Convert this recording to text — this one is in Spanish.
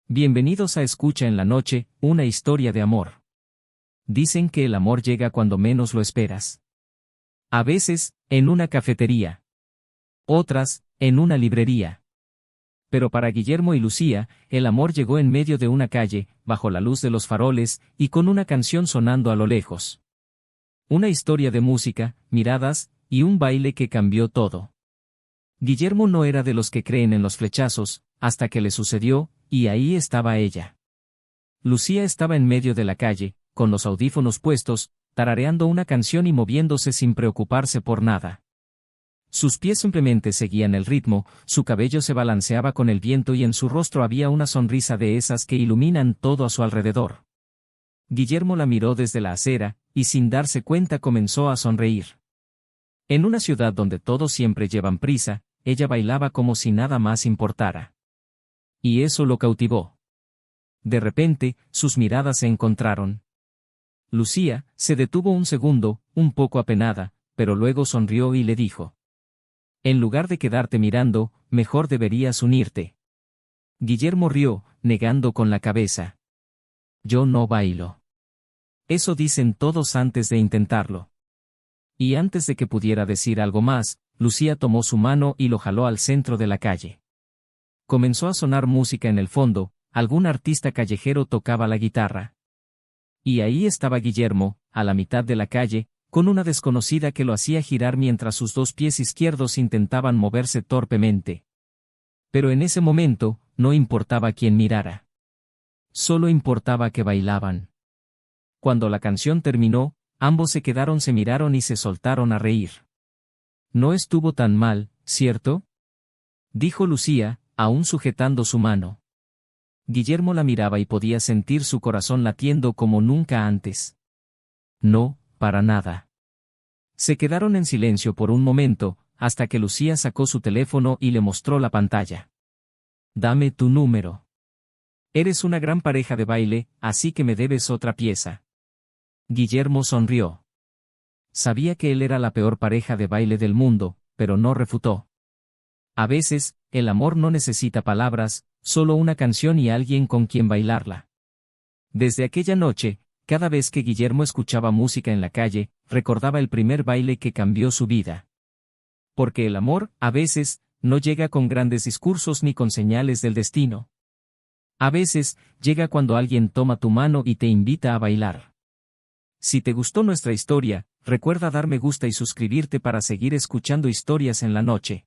Bienvenidos a Escucha en la Noche, una historia de amor. Dicen que el amor llega cuando menos lo esperas. A veces, en una cafetería. Otras, en una librería. Pero para Guillermo y Lucía, el amor llegó en medio de una calle, bajo la luz de los faroles, y con una canción sonando a lo lejos. Una historia de música, miradas, y un baile que cambió todo. Guillermo no era de los que creen en los flechazos, hasta que le sucedió, y ahí estaba ella. Lucía estaba en medio de la calle, con los audífonos puestos, tarareando una canción y moviéndose sin preocuparse por nada. Sus pies simplemente seguían el ritmo, su cabello se balanceaba con el viento y en su rostro había una sonrisa de esas que iluminan todo a su alrededor. Guillermo la miró desde la acera, y sin darse cuenta comenzó a sonreír. En una ciudad donde todos siempre llevan prisa, ella bailaba como si nada más importara. Y eso lo cautivó. De repente, sus miradas se encontraron. Lucía se detuvo un segundo, un poco apenada, pero luego sonrió y le dijo: «En lugar de quedarte mirando, mejor deberías unirte». Guillermo rió, negando con la cabeza. «Yo no bailo». Eso dicen todos antes de intentarlo. Y antes de que pudiera decir algo más, Lucía tomó su mano y lo jaló al centro de la calle. Comenzó a sonar música en el fondo, algún artista callejero tocaba la guitarra. Y ahí estaba Guillermo, a la mitad de la calle, con una desconocida que lo hacía girar mientras sus dos pies izquierdos intentaban moverse torpemente. Pero en ese momento, no importaba quién mirara. Solo importaba que bailaban. Cuando la canción terminó, ambos se miraron y se soltaron a reír. «No estuvo tan mal, ¿cierto?», dijo Lucía, aún sujetando su mano. Guillermo la miraba y podía sentir su corazón latiendo como nunca antes. «No, para nada». Se quedaron en silencio por un momento, hasta que Lucía sacó su teléfono y le mostró la pantalla. «Dame tu número. Eres una gran pareja de baile, así que me debes otra pieza». Guillermo sonrió. Sabía que él era la peor pareja de baile del mundo, pero no refutó. A veces, el amor no necesita palabras, solo una canción y alguien con quien bailarla. Desde aquella noche, cada vez que Guillermo escuchaba música en la calle, recordaba el primer baile que cambió su vida. Porque el amor, a veces, no llega con grandes discursos ni con señales del destino. A veces, llega cuando alguien toma tu mano y te invita a bailar. Si te gustó nuestra historia, recuerda dar me gusta y suscribirte para seguir escuchando historias en la noche.